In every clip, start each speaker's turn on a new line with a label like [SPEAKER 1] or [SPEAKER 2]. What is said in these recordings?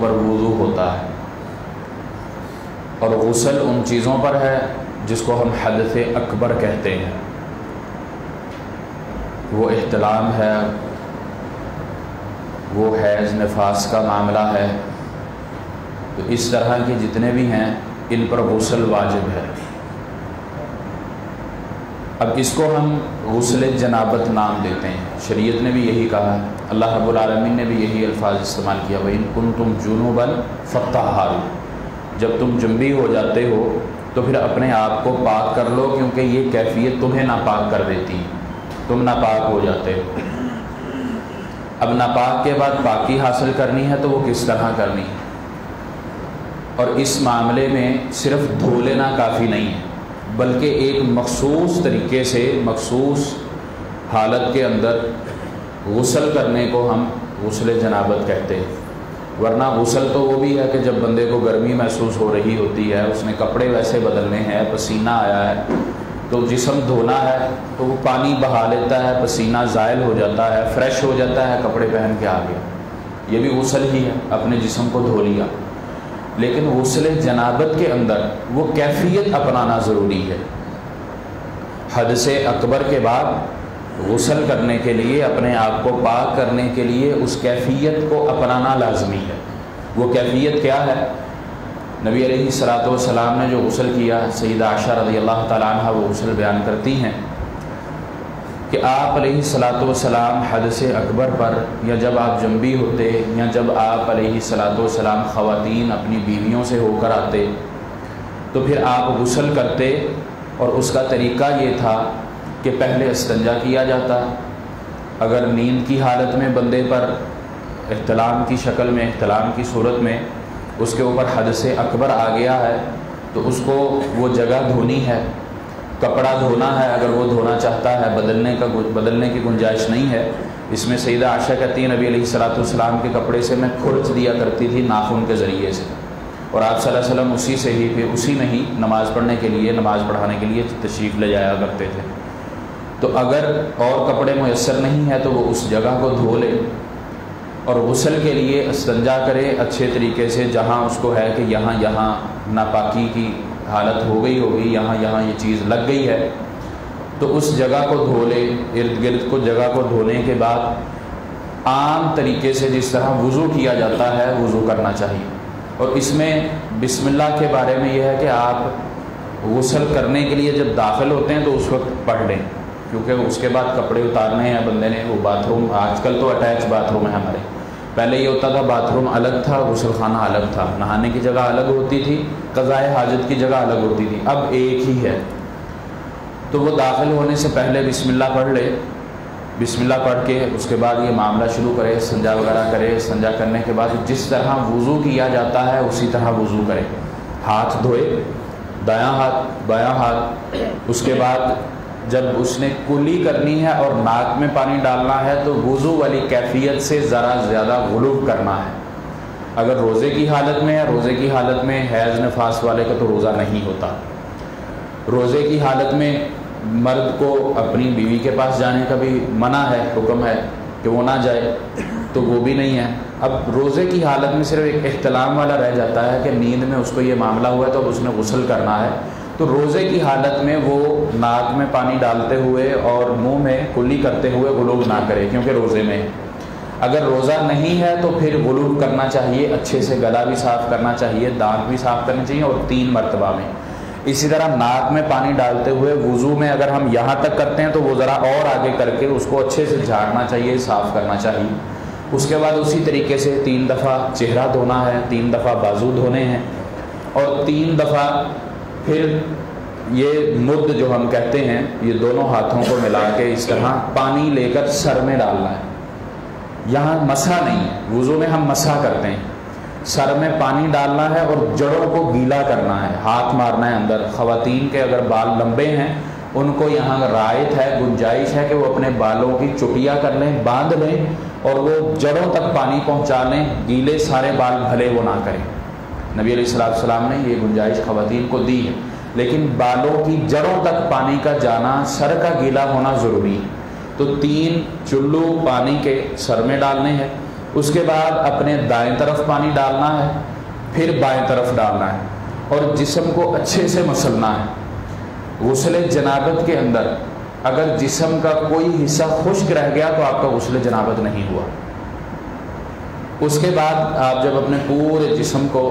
[SPEAKER 1] پر وضو ہوتا ہے، اور غسل ان چیزوں پر ہے جس کو ہم حدث اکبر کہتے ہیں، وہ احتلام ہے، وہ حیض نفاس کا معاملہ ہے، تو اس طرح کے جتنے بھی ہیں ان پر غسل واجب ہے۔ اب اس کو ہم غسل جنابت نام دیتے ہیں، شریعت نے بھی یہی کہا ہے، اللہ رب العالمین نے بھی یہی الفاظ استعمال کیا، وَإِن كُنتُمْ جُنُوبًا فَطَّهَّرُوا، جب تم جنبی ہو جاتے ہو تو پھر اپنے آپ کو پاک کر لو، کیونکہ یہ کیفیت تمہیں ناپاک کر دیتی ہے، تم ناپاک ہو جاتے ہو۔ اب ناپاک کے بعد پاکی حاصل کرنی ہے تو وہ کس طرح کرنی ہے، اور اس معاملے میں صرف دھو لینا کافی نہیں ہے، بلکہ ایک مخصوص طریقے سے مخصوص حالت کے اندر غسل کرنے کو ہم غسل جنابت کہتے ہیں۔ ورنہ غسل تو وہ بھی ہے کہ جب بندے کو گرمی محسوس ہو رہی ہوتی ہے، اس نے کپڑے ویسے بدلنے ہیں، پسینہ آیا ہے تو جسم دھونا ہے تو وہ پانی بہا لیتا ہے، پسینہ زائل ہو جاتا ہے، فریش ہو جاتا ہے، کپڑے پہن کے آ گیا، یہ بھی غسل ہی ہے، اپنے جسم کو دھو لیا۔ لیکن غسل جنابت کے اندر وہ کیفیت اپنانا ضروری ہے۔ حدث اکبر کے بعد غسل کرنے کے لیے، اپنے آپ کو پاک کرنے کے لیے اس کیفیت کو اپنانا لازمی ہے۔ وہ کیفیت کیا ہے؟ نبی علیہ الصلوۃ والسلام نے جو غسل کیا، سیدہ عائشہ رضی اللہ تعالیٰ عنہ وہ غسل بیان کرتی ہیں کہ آپ علیہ الصلوۃ والسلام حدث اکبر پر، یا جب آپ جنبی ہوتے، یا جب آپ علیہ الصلوۃ والسلام خواتین اپنی بیویوں سے ہو کر آتے تو پھر آپ غسل کرتے، اور اس کا طریقہ یہ تھا کہ پہلے استنجا کیا جاتا، اگر نیند کی حالت میں بندے پر احتلام کی شکل میں، احتلام کی صورت میں اس کے اوپر حدث اکبر آ گیا ہے تو اس کو وہ جگہ دھونی ہے، کپڑا دھونا ہے، اگر وہ دھونا چاہتا ہے، بدلنے کی گنجائش نہیں ہے۔ اس میں سیدہ عائشہ کہتی ہیں نبی علیہ الصلوۃ والسلام کے کپڑے سے میں کھرچ دیا کرتی تھی ناخن کے ذریعے سے، اور آپ صلی اللہ علیہ وسلم اسی سے ہی پھر اسی میں ہی نماز پڑھنے کے لیے، نماز پڑھانے کے لیے تشریف لے جایا کرتے تھے۔ تو اگر اور کپڑے میسر نہیں ہے تو وہ اس جگہ کو دھو لے، اور غسل کے لیے استنجا کرے اچھے طریقے سے، جہاں اس کو ہے کہ یہاں ناپاکی کی حالت ہو گئی ہوگی، یہاں یہ چیز لگ گئی ہے، تو اس جگہ کو دھو لے، ارد گرد کو جگہ کو دھونے کے بعد عام طریقے سے جس طرح وضو کیا جاتا ہے وضو کرنا چاہیے۔ اور اس میں بسم اللہ کے بارے میں یہ ہے کہ آپ غسل کرنے کے لیے جب داخل ہوتے ہیں تو اس وقت پڑھ لیں، کیونکہ اس کے بعد کپڑے اتارنے ہیں بندے نے، وہ باتھ روم آج کل تو اٹیچ باتھ روم ہے ہمارے، پہلے یہ ہوتا تھا باتھ روم الگ تھا، غسل خانہ الگ تھا، نہانے کی جگہ الگ ہوتی تھی، قضائے حاجت کی جگہ الگ ہوتی تھی، اب ایک ہی ہے۔ تو وہ داخل ہونے سے پہلے بسم اللہ پڑھ لے، بسم اللہ پڑھ کے اس کے بعد یہ معاملہ شروع کرے، استنجا وغیرہ کرے، استنجا کرنے کے بعد جس طرح وضو کیا جاتا ہے اسی طرح وضو کرے، ہاتھ دھوئے، دایاں ہاتھ بایاں ہاتھ، اس کے بعد جب اس نے کلی کرنی ہے اور ناک میں پانی ڈالنا ہے تو وضو والی کیفیت سے ذرا زیادہ غلو کرنا ہے۔ اگر روزے کی حالت میں ہے، روزے کی حالت میں حیض نفاس والے کا تو روزہ نہیں ہوتا، روزے کی حالت میں مرد کو اپنی بیوی کے پاس جانے کا بھی منع ہے، حکم ہے کہ وہ نہ جائے، تو وہ بھی نہیں ہے۔ اب روزے کی حالت میں صرف ایک احتلام والا رہ جاتا ہے کہ نیند میں اس کو یہ معاملہ ہوا ہے تو اب اس نے غسل کرنا ہے، تو روزے کی حالت میں وہ ناک میں پانی ڈالتے ہوئے اور منہ میں کلی کرتے ہوئے غلو نہ کرے، کیونکہ روزے میں ہے۔ اگر روزہ نہیں ہے تو پھر غلو کرنا چاہیے، اچھے سے گلا بھی صاف کرنا چاہیے، دانت بھی صاف کرنے چاہیے، اور 3 مرتبہ میں۔ اسی طرح ناک میں پانی ڈالتے ہوئے وضو میں اگر ہم یہاں تک کرتے ہیں تو وہ ذرا اور آگے کر کے اس کو اچھے سے جھاڑنا چاہیے، صاف کرنا چاہیے۔ اس کے بعد اسی طریقے سے 3 دفعہ چہرہ دھونا ہے، 3 دفعہ بازو دھونے ہیں، اور 3 دفعہ پھر یہ مد جو ہم کہتے ہیں، یہ دونوں ہاتھوں کو ملا کے اس طرح پانی لے کر سر میں ڈالنا ہے، یہاں مسح نہیں ہے، وضو میں ہم مسح کرتے ہیں، سر میں پانی ڈالنا ہے اور جڑوں کو گیلا کرنا ہے، ہاتھ مارنا ہے اندر۔ خواتین کے اگر بال لمبے ہیں ان کو یہاں رعایت ہے، گنجائش ہے کہ وہ اپنے بالوں کی چٹیاں کر لیں، باندھ لیں، اور وہ جڑوں تک پانی پہنچا لیں، گیلے سارے بال بھلے وہ نہ کریں۔ نبی علیہ السلام نے یہ گنجائش خواتین کو دی ہے، لیکن بالوں کی جڑوں تک پانی کا جانا، سر کا گیلا ہونا ضروری ہے۔ تو 3 چلو پانی کے سر میں ڈالنے ہیں، اس کے بعد اپنے دائیں طرف پانی ڈالنا ہے، پھر بائیں طرف ڈالنا ہے اور جسم کو اچھے سے مسلنا ہے۔ غسل جنابت کے اندر اگر جسم کا کوئی حصہ خشک رہ گیا تو آپ کا غسل جنابت نہیں ہوا۔ اس کے بعد آپ جب اپنے پورے جسم کو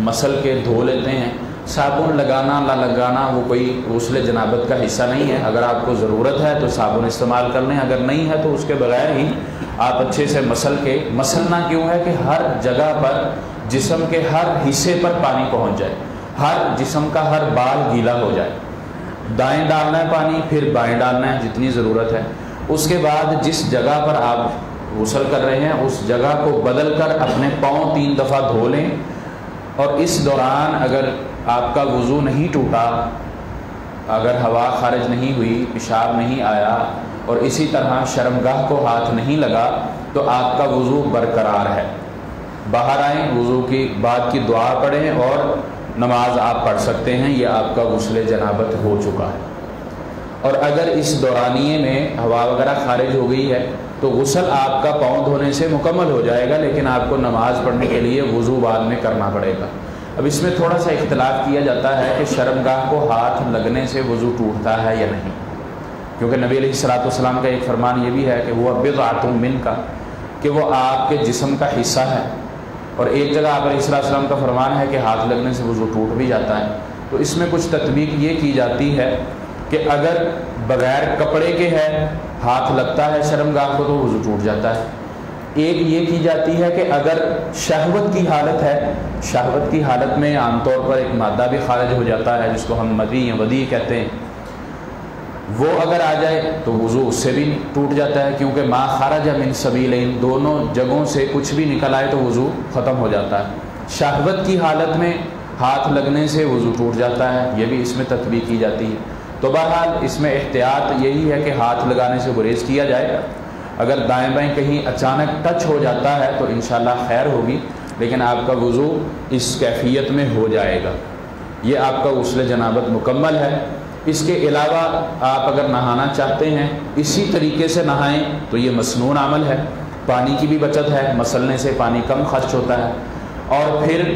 [SPEAKER 1] مسل کے دھو لیتے ہیں، صابن لگانا نہ لگانا وہ کوئی غسل جنابت کا حصہ نہیں ہے۔ اگر آپ کو ضرورت ہے تو صابن استعمال کر لیں، اگر نہیں ہے تو اس کے بغیر ہی آپ اچھے سے مسل کے، مسلنا کیوں ہے کہ ہر جگہ پر جسم کے ہر حصے پر پانی پہنچ جائے، ہر جسم کا ہر بال گیلا ہو جائے۔ دائیں ڈالنا ہے پانی، پھر بائیں ڈالنا ہے جتنی ضرورت ہے۔ اس کے بعد جس جگہ پر آپ غسل کر رہے ہیں اس جگہ کو بدل کر اپنے پاؤں 3 دفعہ دھو لیں، اور اس دوران اگر آپ کا وضو نہیں ٹوٹا، اگر ہوا خارج نہیں ہوئی، پیشاب نہیں آیا اور اسی طرح شرمگاہ کو ہاتھ نہیں لگا تو آپ کا وضو برقرار ہے۔ باہر آئیں، وضو کی بعد کی دعا پڑھیں اور نماز آپ پڑھ سکتے ہیں، یہ آپ کا غسل جنابت ہو چکا ہے۔ اور اگر اس دورانیے میں ہوا وغیرہ خارج ہو گئی ہے تو غسل آپ کا پاؤں دھونے سے مکمل ہو جائے گا، لیکن آپ کو نماز پڑھنے کے لیے وضو بعد میں کرنا پڑے گا۔ اب اس میں تھوڑا سا اختلاف کیا جاتا ہے کہ شرمگاہ کو ہاتھ لگنے سے وضو ٹوٹتا ہے یا نہیں، کیونکہ نبی علیہ الصلوۃ والسلام کا ایک فرمان یہ بھی ہے کہ وہ بضعۃ منک، کہ وہ آپ کے جسم کا حصہ ہے، اور ایک جگہ آپ علیہ السلام کا فرمان ہے کہ ہاتھ لگنے سے وضو ٹوٹ بھی جاتا ہے۔ تو اس میں کچھ تطبیق یہ کی جاتی ہے کہ اگر بغیر کپڑے کے ہے، ہاتھ لگتا ہے شرمگاہ کو تو وضو ٹوٹ جاتا ہے۔ ایک یہ کی جاتی ہے کہ اگر شہوت کی حالت ہے، شہوت کی حالت میں عام طور پر ایک مادہ بھی خارج ہو جاتا ہے جس کو ہم مدی یا ودی کہتے ہیں، وہ اگر آ جائے تو وضو اس سے بھی ٹوٹ جاتا ہے، کیونکہ ما خرج من سبیلین، دونوں جگہوں سے کچھ بھی نکل آئے تو وضو ختم ہو جاتا ہے۔ شہوت کی حالت میں ہاتھ لگنے سے وضو ٹوٹ جاتا ہے، یہ بھی اس میں تطبیق کی جاتی ہے۔ تو بہرحال اس میں احتیاط یہی ہے کہ ہاتھ لگانے سے گریز کیا جائے۔ اگر دائیں بائیں کہیں اچانک ٹچ ہو جاتا ہے تو انشاءاللہ خیر ہوگی، لیکن آپ کا وضو اس کیفیت میں ہو جائے گا۔ یہ آپ کا غسل جنابت مکمل ہے۔ اس کے علاوہ آپ اگر نہانا چاہتے ہیں اسی طریقے سے نہائیں تو یہ مسنون عمل ہے، پانی کی بھی بچت ہے، مسلنے سے پانی کم خرچ ہوتا ہے، اور پھر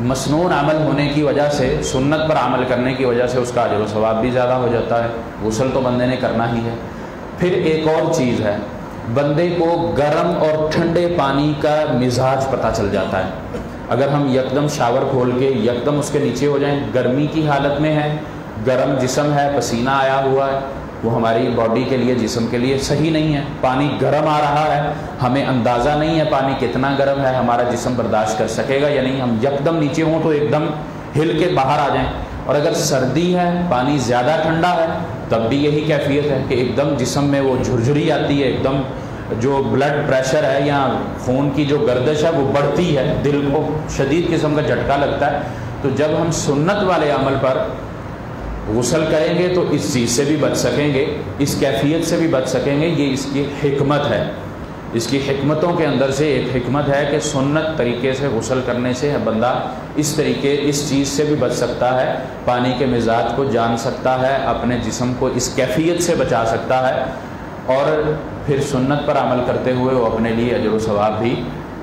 [SPEAKER 1] مسنون عمل ہونے کی وجہ سے، سنت پر عمل کرنے کی وجہ سے اس کا اجر و ثواب بھی زیادہ ہو جاتا ہے۔ غسل تو بندے نے کرنا ہی ہے۔ پھر ایک اور چیز ہے، بندے کو گرم اور ٹھنڈے پانی کا مزاج پتہ چل جاتا ہے۔ اگر ہم یکدم شاور کھول کے یکدم اس کے نیچے ہو جائیں، گرمی کی حالت میں ہے، گرم جسم ہے، پسینہ آیا ہوا ہے، وہ ہماری باڈی کے لیے، جسم کے لیے صحیح نہیں ہے۔ پانی گرم آ رہا ہے، ہمیں اندازہ نہیں ہے پانی کتنا گرم ہے، ہمارا جسم برداشت کر سکے گا یا نہیں، ہم یکدم نیچے ہوں تو ایک دم ہل کے باہر آ جائیں۔ اور اگر سردی ہے، پانی زیادہ ٹھنڈا ہے، تب بھی یہی کیفیت ہے کہ ایک دم جسم میں وہ جھرجھری آتی ہے، ایک دم جو بلڈ پریشر ہے یا خون کی جو گردش ہے وہ بڑھتی ہے، دل کو شدید قسم کا جھٹکا لگتا ہے۔ تو جب ہم سنت والے عمل پر غسل کریں گے تو اس چیز سے بھی بچ سکیں گے، اس کیفیت سے بھی بچ سکیں گے۔ یہ اس کی حکمت ہے۔ اس کی حکمتوں کے اندر سے ایک حکمت ہے کہ سنت طریقے سے غسل کرنے سے بندہ اس چیز سے بھی بچ سکتا ہے، پانی کے مزاج کو جان سکتا ہے، اپنے جسم کو اس کیفیت سے بچا سکتا ہے، اور پھر سنت پر عمل کرتے ہوئے وہ اپنے لیے اجر و ثواب بھی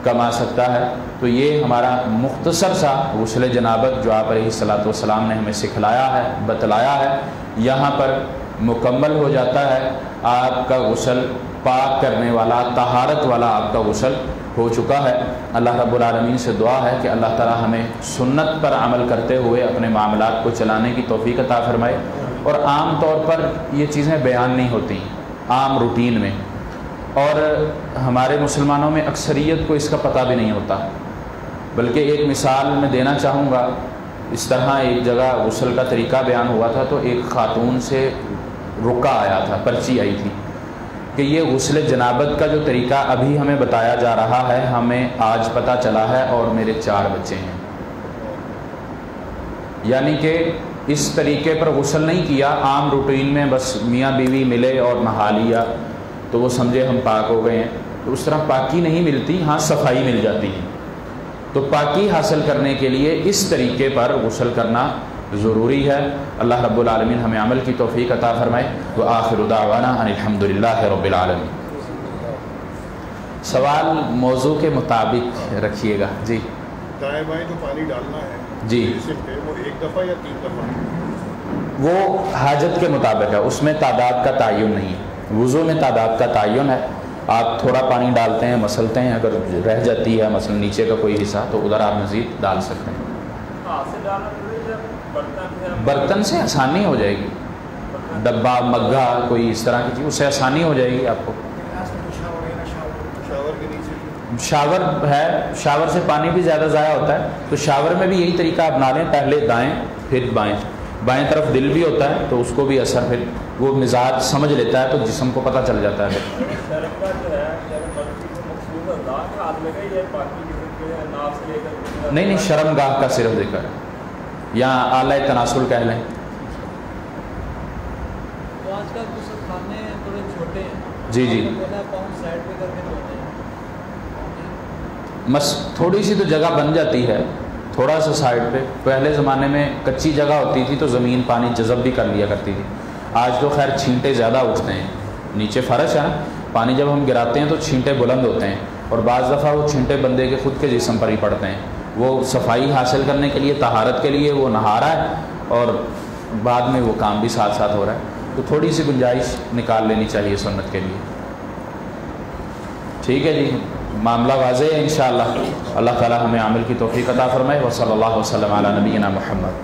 [SPEAKER 1] کما سکتا ہے۔ تو یہ ہمارا مختصر سا غسل جنابت جو آپ علیہ الصلوۃ والسلام نے ہمیں سکھلایا ہے، بتلایا ہے، یہاں پر مکمل ہو جاتا ہے۔ آپ کا غسل پاک کرنے والا، طہارت والا آپ کا غسل ہو چکا ہے۔ اللہ رب العالمین سے دعا ہے کہ اللہ تعالی ہمیں سنت پر عمل کرتے ہوئے اپنے معاملات کو چلانے کی توفیق عطا فرمائے۔ اور عام طور پر یہ چیزیں بیان نہیں ہوتی عام روٹین میں، اور ہمارے مسلمانوں میں اکثریت کو اس کا پتہ بھی نہیں ہوتا۔ بلکہ ایک مثال میں دینا چاہوں گا، اس طرح ایک جگہ غسل کا طریقہ بیان ہوا تھا تو ایک خاتون سے رکا آیا تھا، پرچی آئی تھی کہ یہ غسل جنابت کا جو طریقہ ابھی ہمیں بتایا جا رہا ہے ہمیں آج پتہ چلا ہے، اور میرے 4 بچے ہیں۔ یعنی کہ اس طریقے پر غسل نہیں کیا، عام روٹین میں بس میاں بیوی ملے اور نہا لیا تو وہ سمجھے ہم پاک ہو گئے ہیں، تو اس طرح پاکی نہیں ملتی، ہاں صفائی مل جاتی ہے۔ تو پاکی حاصل کرنے کے لیے اس طریقے پر غسل کرنا ضروری ہے۔ اللہ رب العالمین ہمیں عمل کی توفیق عطا فرمائے۔ وآخر دعوانا ان الحمد للہ رب العالمین۔ سوال موضوع کے مطابق رکھیے گا جی.
[SPEAKER 2] دائیں بائیں جو پانی ڈالنا ہے
[SPEAKER 1] جی
[SPEAKER 2] وہ ایک دفعہ یا 3 دفعہ؟
[SPEAKER 1] وہ حاجت کے مطابق ہے، اس میں تعداد کا تعین نہیں ہے. وضو میں تعداد کا تعین ہے. آپ تھوڑا پانی ڈالتے ہیں، مسلتے ہیں، اگر رہ جاتی ہے مثلا نیچے کا کوئی حصہ تو ادھر آپ مزید ڈال سکتے ہیں. برتن سے آسانی ہو جائے گی، ڈبہ مگھا کوئی اس طرح کی چیز، اس سے آسانی ہو جائے گی آپ کو.
[SPEAKER 2] شاور کے نیچے
[SPEAKER 1] شاور ہے، شاور سے پانی بھی زیادہ ضائع ہوتا ہے، تو شاور میں بھی یہی طریقہ اپنا لیں، پہلے دائیں پھر بائیں. بائیں طرف دل بھی ہوتا ہے تو اس کو بھی اثر پھر وہ مزاج سمجھ لیتا ہے تو جسم کو پتہ چل جاتا ہے. نہیں شرم گاہ کا صرف ذکر ہے، یا اعلی تناسل کہہ لیں. جی جی تھوڑی سی تو جگہ بن جاتی ہے، تھوڑا سا سائڈ پہ. پہلے زمانے میں کچی جگہ ہوتی تھی تو زمین پانی جذب بھی کر لیا کرتی تھی. آج تو خیر چھینٹے زیادہ اٹھتے ہیں، نیچے فرش ہے نا، پانی جب ہم گراتے ہیں تو چھینٹے بلند ہوتے ہیں، اور بعض دفعہ وہ چھینٹے بندے کے خود کے جسم پر ہی پڑتے ہیں. وہ صفائی حاصل کرنے کے لیے، طہارت کے لیے وہ نہا رہا ہے اور بعد میں وہ کام بھی ساتھ ساتھ ہو رہا ہے. تو تھوڑی سی گنجائش نکال لینی چاہیے سنت کے لیے. ٹھیک ہے جی، معاملہ واضح ہے انشاءاللہ. اللہ تعالی ہمیں عمل کی توفیق عطا فرمائے. وصلی اللہ وسلم علی نبینا محمد.